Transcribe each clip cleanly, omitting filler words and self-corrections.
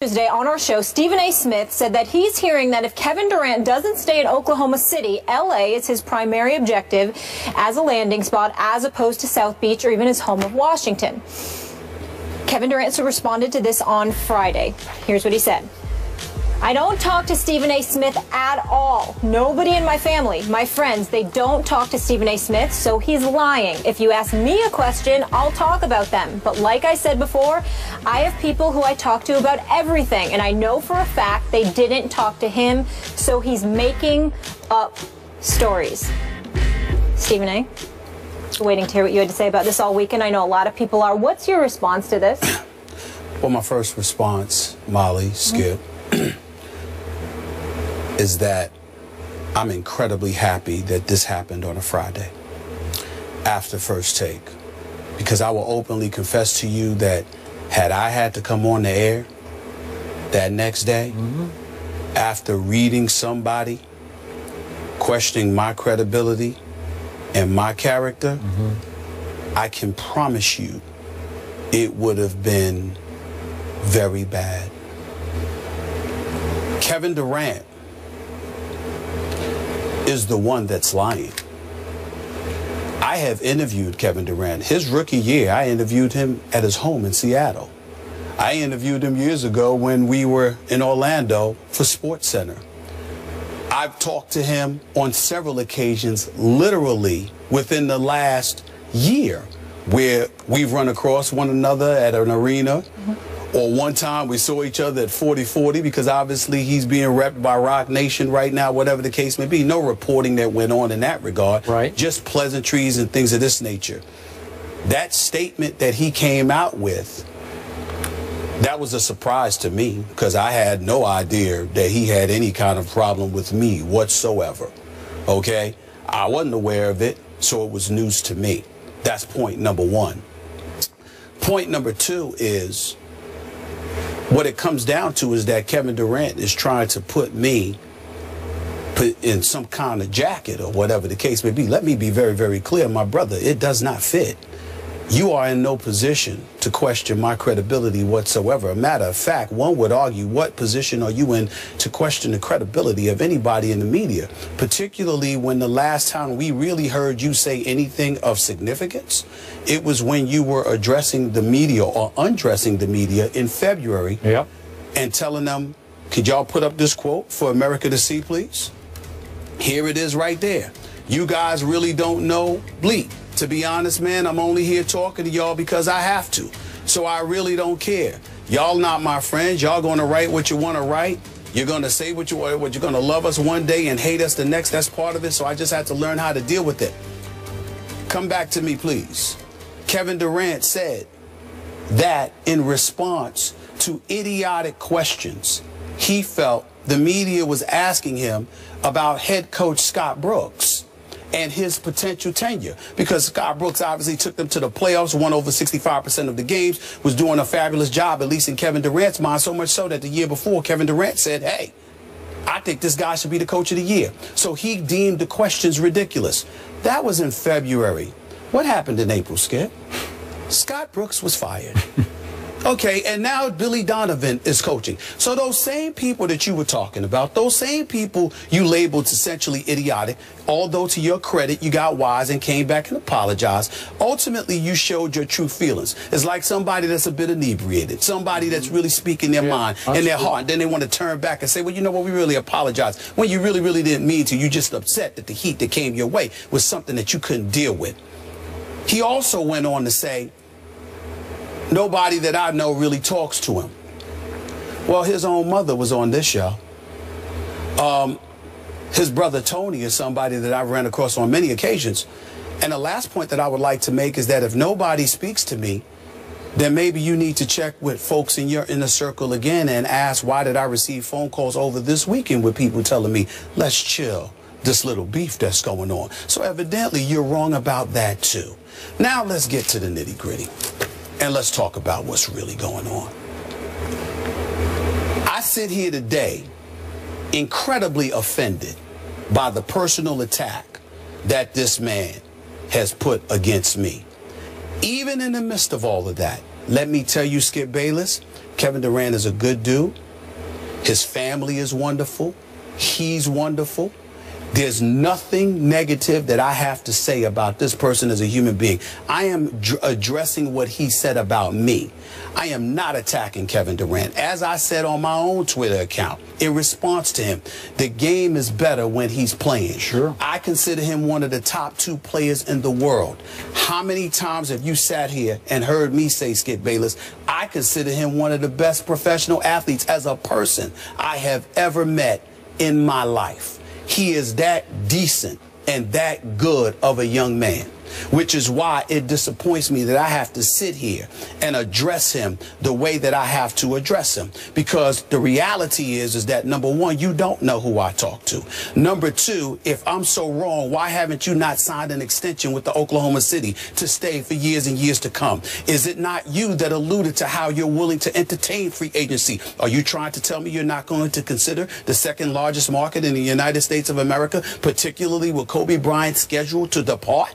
Tuesday on our show, Stephen A. Smith said that he's hearing that if Kevin Durant doesn't stay in Oklahoma City, L.A. is his primary objective as a landing spot as opposed to South Beach or even his home of Washington. Kevin Durant responded to this on Friday. Here's what he said. I don't talk to Stephen A. Smith at all. Nobody in my family, my friends, they don't talk to Stephen A. Smith, so he's lying. If you ask me a question, I'll talk about them. But like I said before, I have people who I talk to about everything, and I know for a fact they didn't talk to him, so he's making up stories. Stephen A., waiting to hear what you had to say about this all weekend. I know a lot of people are. What's your response to this? Well, my first response, Molly, Skip, is that I'm incredibly happy that this happened on a Friday after First Take, because I will openly confess to you that had I had to come on the air that next day after reading somebody questioning my credibility and my character, I can promise you it would have been very bad. Kevin Durant is the one that's lying. I have interviewed Kevin Durant. His rookie year, I interviewed him at his home in Seattle. I interviewed him years ago when we were in Orlando for SportsCenter. I've talked to him on several occasions, literally within the last year, where we've run across one another at an arena. Or one time we saw each other at 40-40 because obviously he's being repped by Rock Nation right now, whatever the case may be. No reporting that went on in that regard. Right. Just pleasantries and things of this nature. That statement that he came out with, that was a surprise to me because I had no idea that he had any kind of problem with me whatsoever. Okay? I wasn't aware of it, so it was news to me. That's point number one. Point number two is, what it comes down to is that Kevin Durant is trying to put me in some kind of jacket or whatever the case may be. Let me be very, very clear, my brother, it does not fit. You are in no position to question my credibility whatsoever. A matter of fact, one would argue, what position are you in to question the credibility of anybody in the media, particularly when the last time we really heard you say anything of significance, it was when you were addressing the media or undressing the media in February and telling them, could y'all put up this quote for America to see, please? Here it is right there. You guys really don't know bleep. To be honest, man, I'm only here talking to y'all because I have to. So I really don't care. Y'all not my friends. Y'all going to write what you want to write. You're going to say what you want. You're going to love us one day and hate us the next. That's part of it. So I just had to learn how to deal with it. Come back to me, please. Kevin Durant said that in response to idiotic questions he felt the media was asking him about head coach Scott Brooks and his potential tenure, because Scott Brooks obviously took them to the playoffs, won over 65% of the games, was doing a fabulous job, at least in Kevin Durant's mind, so much so that the year before, Kevin Durant said, hey, I think this guy should be the coach of the year. So he deemed the questions ridiculous. That was in February. What happened in April, Skip? Scott Brooks was fired. Okay, and now Billy Donovan is coaching. So those same people that you were talking about, those same people you labeled essentially idiotic, although to your credit, you got wise and came back and apologized. Ultimately, you showed your true feelings. It's like somebody that's a bit inebriated, somebody that's really speaking their mind and their heart. Then they want to turn back and say, well, you know what, we really apologize. When you really, really didn't mean to. You just upset that the heat that came your way was something that you couldn't deal with. He also went on to say, nobody that I know really talks to him. Well, his own mother was on this show. His brother Tony is somebody that I've ran across on many occasions. And the last point that I would like to make is that if nobody speaks to me, then maybe you need to check with folks in your inner circle again and ask, why did I receive phone calls over this weekend with people telling me, let's chill this little beef that's going on. So evidently you're wrong about that too. Now let's get to the nitty-gritty. And let's talk about what's really going on. I sit here today incredibly offended by the personal attack that this man has put against me. Even in the midst of all of that, let me tell you, Skip Bayless, Kevin Durant is a good dude. His family is wonderful. He's wonderful. There's nothing negative that I have to say about this person as a human being. I am addressing what he said about me. I am not attacking Kevin Durant. As I said on my own Twitter account, in response to him, the game is better when he's playing. Sure. I consider him one of the top 2 players in the world. How many times have you sat here and heard me say, Skip Bayless, I consider him one of the best professional athletes as a person I have ever met in my life. He is that decent and that good of a young man, which is why it disappoints me that I have to sit here and address him the way that I have to address him. Because the reality is that, number one, you don't know who I talk to. Number two, if I'm so wrong, why haven't you not signed an extension with the Oklahoma City to stay for years and years to come? Is it not you that alluded to how you're willing to entertain free agency? Are you trying to tell me you're not going to consider the second largest market in the United States of America, particularly with Kobe Bryant scheduled to depart?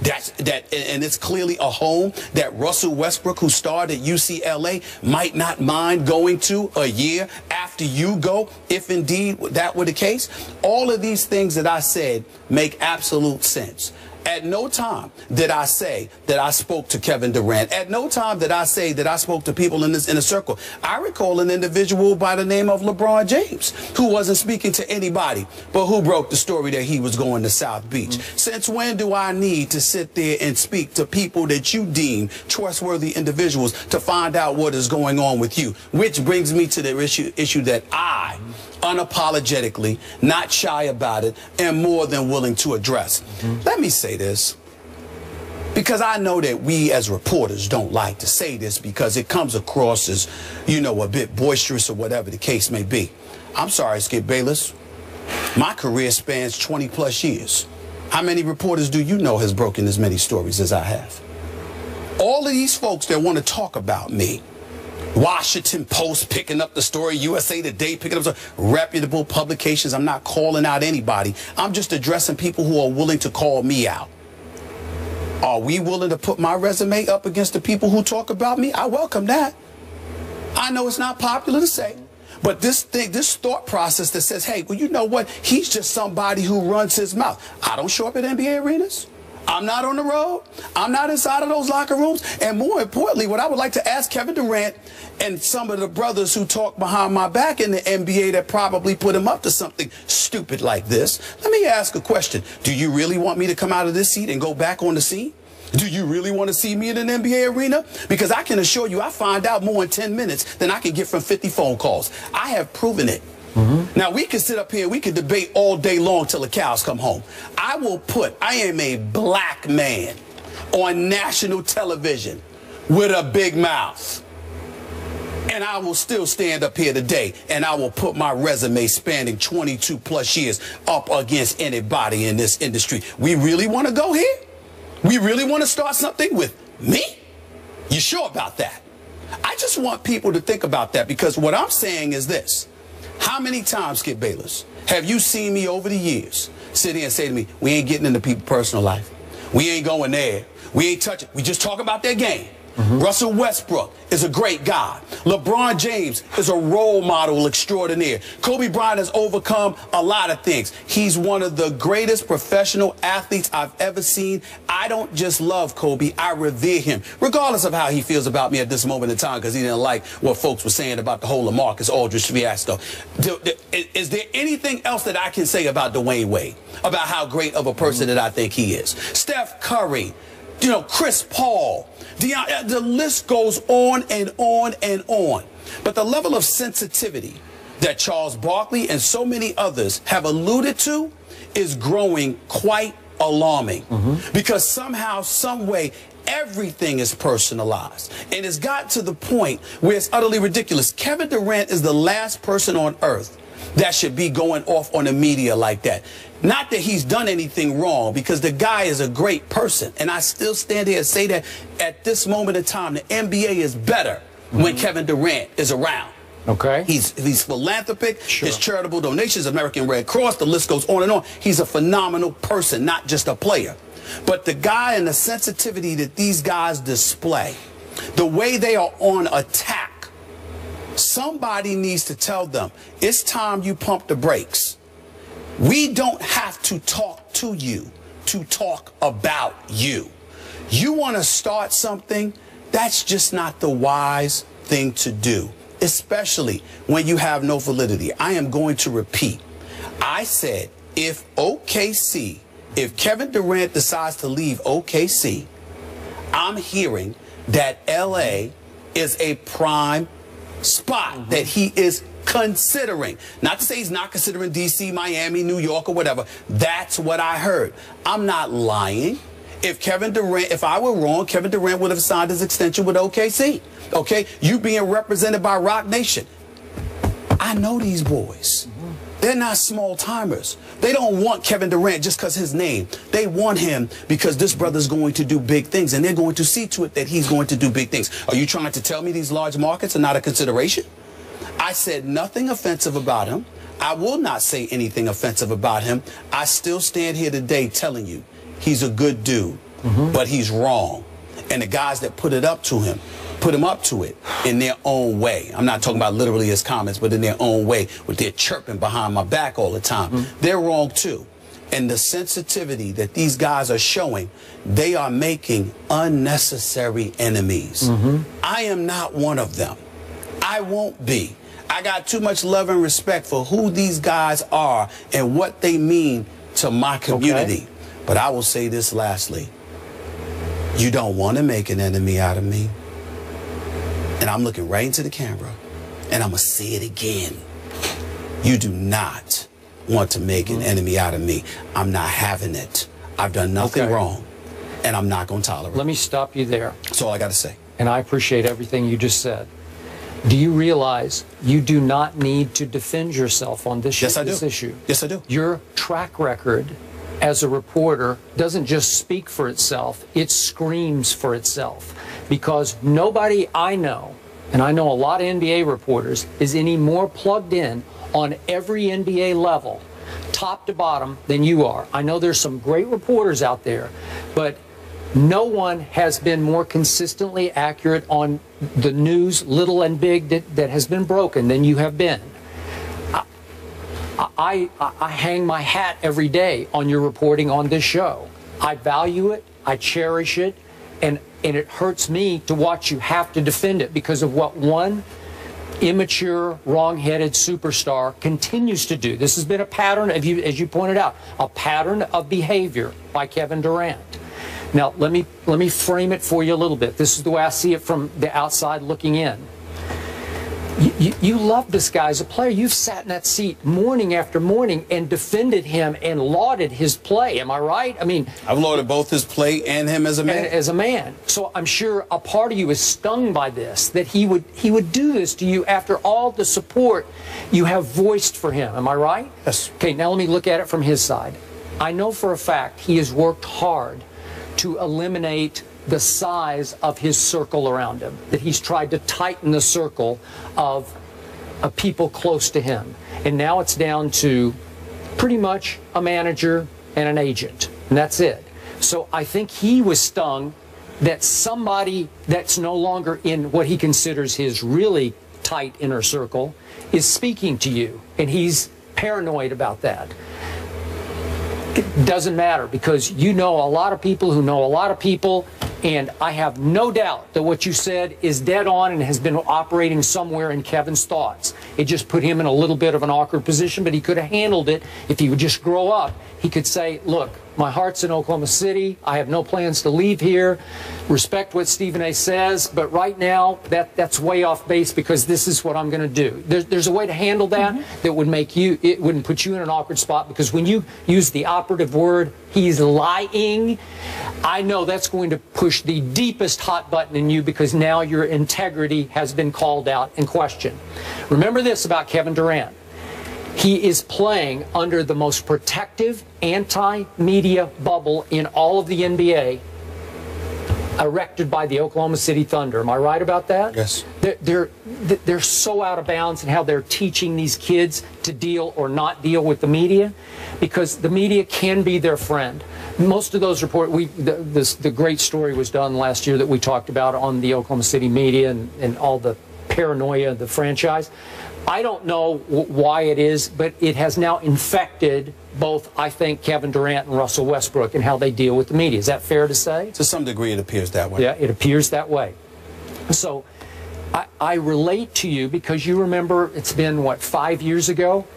And it's clearly a home that Russell Westbrook, who starred at UCLA, might not mind going to a year after you go, if indeed that were the case. All of these things that I said make absolute sense. At no time did I say that I spoke to Kevin Durant. At no time did I say that I spoke to people in this inner circle. I recall an individual by the name of LeBron James who wasn't speaking to anybody, but who broke the story that he was going to South Beach. Since when do I need to sit there and speak to people that you deem trustworthy individuals to find out what is going on with you? Which brings me to the issue that I unapologetically, not shy about it, and more than willing to address. Let me say this, because I know that we as reporters don't like to say this because it comes across as, you know, a bit boisterous or whatever the case may be. I'm sorry, Skip Bayless. My career spans 20 plus years. How many reporters do you know has broken as many stories as I have? All of these folks that want to talk about me, Washington Post picking up the story, USA Today picking up the reputable publications. I'm not calling out anybody. I'm just addressing people who are willing to call me out. Are we willing to put my resume up against the people who talk about me? I welcome that. I know it's not popular to say, but this thought process that says, hey, well, you know what? He's just somebody who runs his mouth. I don't show up at NBA arenas. I'm not on the road. I'm not inside of those locker rooms. And more importantly, what I would like to ask Kevin Durant and some of the brothers who talk behind my back in the NBA that probably put him up to something stupid like this, let me ask a question. Do you really want me to come out of this seat and go back on the scene? Do you really want to see me in an NBA arena? Because I can assure you I find out more in 10 minutes than I can get from 50 phone calls. I have proven it. Now, we can sit up here, we can debate all day long till the cows come home. I am a black man on national television with a big mouth. And I will still stand up here today and I will put my resume spanning 22 plus years up against anybody in this industry. We really want to go here? We really want to start something with me? You sure about that? I just want people to think about that, because what I'm saying is this. How many times, Skip Bayless, have you seen me over the years sit here and say to me, we ain't getting into people's personal life. We ain't going there. We ain't touching. We just talk about their game. Russell Westbrook is a great guy. LeBron James is a role model extraordinaire. Kobe Bryant has overcome a lot of things. He's one of the greatest professional athletes I've ever seen. I don't just love Kobe, I revere him, regardless of how he feels about me at this moment in time, because he didn't like what folks were saying about the whole LaMarcus Aldridge fiasco. Is there anything else that I can say about Dwayne Wade, about how great of a person that I think he is? Steph Curry, you know, Chris Paul, the list goes on and on and on. But the level of sensitivity that Charles Barkley and so many others have alluded to is growing quite alarming. Because somehow, some way, everything is personalized. And it's got to the point where it's utterly ridiculous. Kevin Durant is the last person on earth that should be going off on the media like that. Not that he's done anything wrong, because the guy is a great person. And I still stand here and say that at this moment in time, the NBA is better when Kevin Durant is around. Okay. He's philanthropic, his charitable donations, American Red Cross, the list goes on and on. He's a phenomenal person, not just a player. But the guy and the sensitivity that these guys display The way they are on attack, somebody needs to tell them, it's time you pump the brakes. We don't have to talk to you to talk about you. You want to start something, that's just not the wise thing to do, especially when you have no validity. I am going to repeat. I said, if Kevin Durant decides to leave OKC, I'm hearing that LA is a prime spot that he is considering. Not to say he's not considering DC, Miami, New York, or whatever. That's what I heard. I'm not lying. If I were wrong, Kevin Durant would have signed his extension with OKC. Okay? You being represented by Rock Nation. I know these boys. They're not small timers. They don't want Kevin Durant just because his name. They want him because this brother's going to do big things, and they're going to see to it that he's going to do big things. Are you trying to tell me these large markets are not a consideration? I said nothing offensive about him. I will not say anything offensive about him. I still stand here today telling you he's a good dude, but he's wrong. And the guys that put him up to it in their own way. I'm not talking about literally his comments, but in their own way, with their chirping behind my back all the time. They're wrong too. And the sensitivity that these guys are showing, they are making unnecessary enemies. I am not one of them. I won't be. I got too much love and respect for who these guys are and what they mean to my community. But I will say this lastly. You don't want to make an enemy out of me. And I'm looking right into the camera, and I'm going to say it again. You do not want to make an enemy out of me. I'm not having it. I've done nothing wrong, and I'm not going to tolerate it. Let me stop you there. That's all I got to say. And I appreciate everything you just said. Do you realize you do not need to defend yourself on this, this issue? Yes, I do. Your track record as a reporter doesn't just speak for itself, it screams for itself. Because nobody I know, and I know a lot of NBA reporters, is any more plugged in on every NBA level, top to bottom, than you are. I know there's some great reporters out there, but no one has been more consistently accurate on the news, little and big, that has been broken than you have been. I hang my hat every day on your reporting on this show. I value it, I cherish it, and it hurts me to watch you have to defend it because of what one immature, wrong-headed superstar continues to do. This has been a pattern, as you pointed out, a pattern of behavior by Kevin Durant. Now, let me frame it for you a little bit. This is the way I see it from the outside looking in. You love this guy as a player. You've sat in that seat morning after morning and defended him and lauded his play. Am I right? I mean, I've lauded both his play and him as a man. As a man. So I'm sure a part of you is stung by this, that he would do this to you after all the support you have voiced for him. Am I right? Yes. Okay, now let me look at it from his side. I know for a fact he has worked hard to eliminate the size of his circle around him, that he's tried to tighten the circle of people close to him. And now it's down to pretty much a manager and an agent, and that's it. So I think he was stung that somebody that's no longer in what he considers his really tight inner circle is speaking to you, and he's paranoid about that. It doesn't matter, because you know a lot of people who know a lot of people, and I have no doubt that what you said is dead on and has been operating somewhere in Kevin's thoughts. It just put him in a little bit of an awkward position, but he could have handled it if he would just grow up. He could say, look, my heart's in Oklahoma City. I have no plans to leave here. Respect what Stephen A. says, but right now that's way off base because this is what I'm going to do. There's a way to handle that that would make you, it wouldn't put you in an awkward spot, because when you use the operative word, he's lying, I know that's going to push the deepest hot button in you, because now your integrity has been called out and questioned. Remember this about Kevin Durant. He is playing under the most protective anti-media bubble in all of the NBA. erected by the Oklahoma City Thunder. Am I right about that? Yes. They're so out of bounds in how they're teaching these kids to deal or not deal with the media, because the media can be their friend. Most of those reports, the great story was done last year that we talked about on the Oklahoma City media and all the paranoia of the franchise. I don't know why it is, but it has now infected both, I think, Kevin Durant and Russell Westbrook and how they deal with the media. Is that fair to say? To some degree, it appears that way. Yeah, it appears that way. So I relate to you because you remember it's been, what, 5 years ago?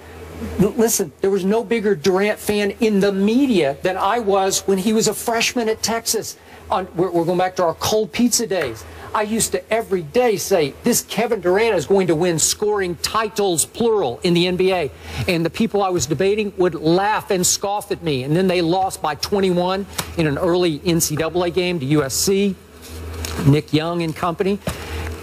Listen, there was no bigger Durant fan in the media than I was when he was a freshman at Texas. We're going back to our cold pizza days. I used to every day say, this Kevin Durant is going to win scoring titles, plural, in the NBA. And the people I was debating would laugh and scoff at me. And then they lost by 21 in an early NCAA game to USC, Nick Young and company.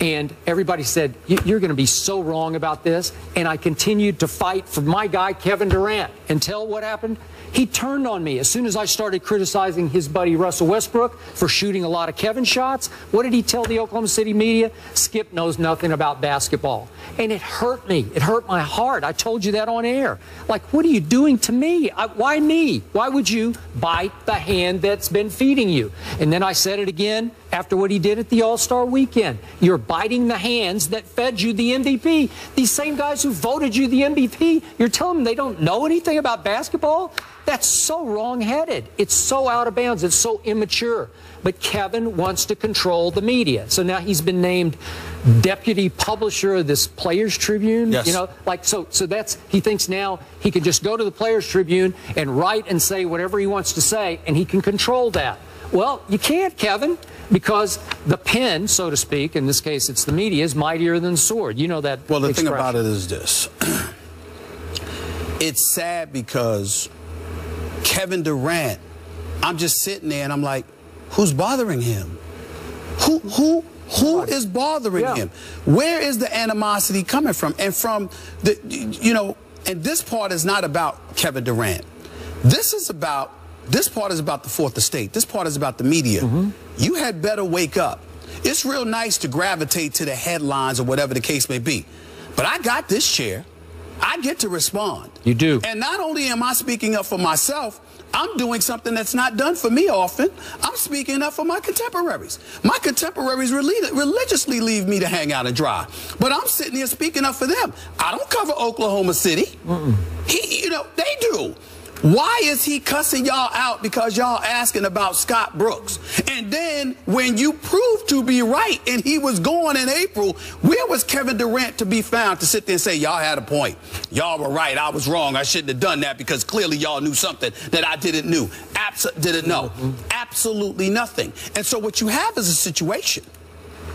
And everybody said, you're going to be so wrong about this. And I continued to fight for my guy, Kevin Durant, until what happened? He turned on me as soon as I started criticizing his buddy Russell Westbrook for shooting a lot of Kevin shots. What did he tell the Oklahoma City media? Skip knows nothing about basketball. And it hurt me. It hurt my heart. I told you that on air. Like, what are you doing to me? Why me? Why would you bite the hand that's been feeding you? And then I said it again after what he did at the All-Star weekend. You're biting the hands that fed you the MVP. These same guys who voted you the MVP, you're telling them they don't know anything about basketball? That's so wrong-headed. It's so out of bounds. It's so immature. But Kevin wants to control the media. So now he's been named deputy publisher of this Players Tribune. Yes. You know, like, so that's, he thinks now he can just go to the Players Tribune and write and say whatever he wants to say, and he can control that. Well, you can't, Kevin, because the pen, so to speak, in this case it's the media, is mightier than the sword. You know that Well, the expression. thing about it is this. It's sad because Kevin Durant, I'm just sitting there and I'm like, who's bothering him? Who is bothering him? Where is the animosity coming from? And from the, you know, and this part is not about Kevin Durant. This part is about the fourth estate. This part is about the media. You had better wake up. It's real nice to gravitate to the headlines or whatever the case may be. But I got this chair. I get to respond. You do. And not only am I speaking up for myself, I'm doing something that's not done for me often. I'm speaking up for my contemporaries. My contemporaries religiously leave me to hang out and dry. But I'm sitting here speaking up for them. I don't cover Oklahoma City. You know, they do. Why is he cussing y'all out because y'all asking about Scott Brooks? And then when you proved to be right and he was gone in April, where was Kevin Durant to be found to sit there and say, y'all had a point. Y'all were right. I was wrong. I shouldn't have done that because clearly y'all knew something that I didn't know. Absolutely nothing. And so what you have is a situation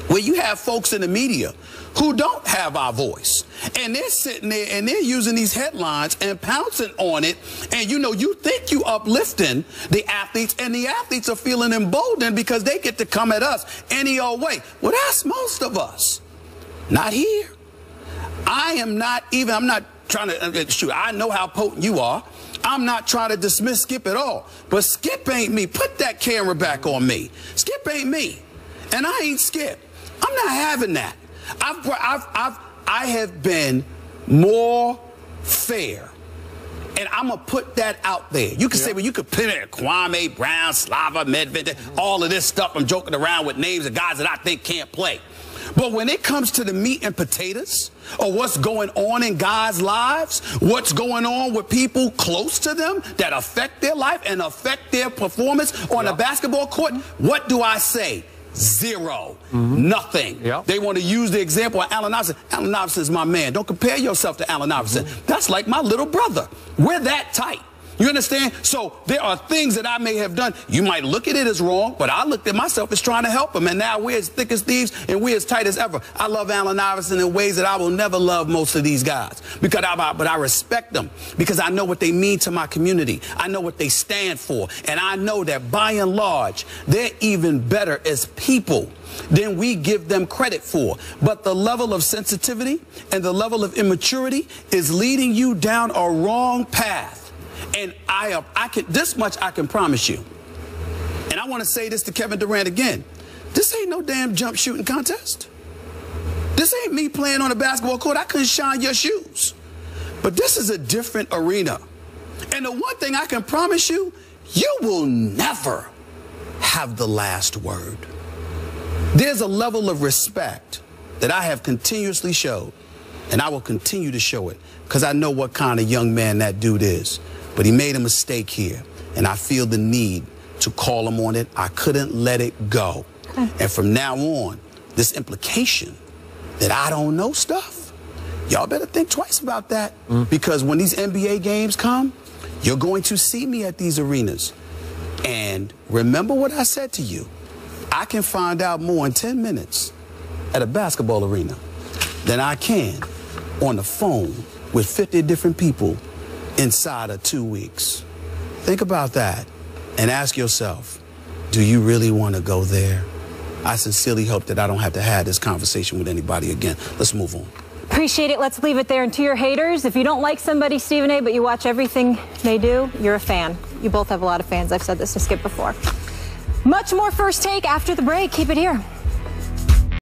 where you have folks in the media who don't have our voice. And they're sitting there and they're using these headlines and pouncing on it. And, you know, you think you uplifting the athletes, and the athletes are feeling emboldened because they get to come at us any old way. Well, that's most of us. Not here. I'm not trying to, shoot, I know how potent you are. I'm not trying to dismiss Skip at all. But Skip ain't me. Put that camera back on me. Skip ain't me. And I ain't Skip. I'm not having that. I have been more fair. And I'm going to put that out there. You can say, well, you could put it Kwame Brown, Slava Medvedev, all of this stuff. I'm joking around with names of guys that I think can't play. But when it comes to the meat and potatoes, or what's going on in guys' lives, what's going on with people close to them that affect their life and affect their performance on a basketball court, what do I say? Zero. Nothing. They want to use the example of Allen Iverson. Allen Iverson is my man. Don't compare yourself to Allen Iverson. That's like my little brother. We're that tight. You understand? So there are things that I may have done. You might look at it as wrong, but I looked at myself as trying to help him. And now we're as thick as thieves and we're as tight as ever. I love Allen Iverson in ways that I will never love most of these guys. But I respect them because I know what they mean to my community. I know what they stand for. And I know that by and large, they're even better as people than we give them credit for. But the level of sensitivity and the level of immaturity is leading you down a wrong path. And this much I can promise you. And I want to say this to Kevin Durant again. This ain't no damn jump shooting contest. This ain't me playing on a basketball court. I couldn't shine your shoes. But this is a different arena. And the one thing I can promise you, you will never have the last word. There's a level of respect that I have continuously showed, and I will continue to show it, because I know what kind of young man that dude is. But he made a mistake here, and I feel the need to call him on it. I couldn't let it go. And from now on, this implication that I don't know stuff, y'all better think twice about that. Because when these NBA games come, you're going to see me at these arenas. And remember what I said to you. I can find out more in 10 minutes at a basketball arena than I can on the phone with 50 different people inside of 2 weeks. Think about that and ask yourself, do you really want to go there? I sincerely hope that I don't have to have this conversation with anybody again. Let's move on. Appreciate it. Let's leave it there. And to your haters, if you don't like somebody, Stephen A., but you watch everything they do, you're a fan. You both have a lot of fans. I've said this to Skip before. Much more First Take after the break. Keep it here.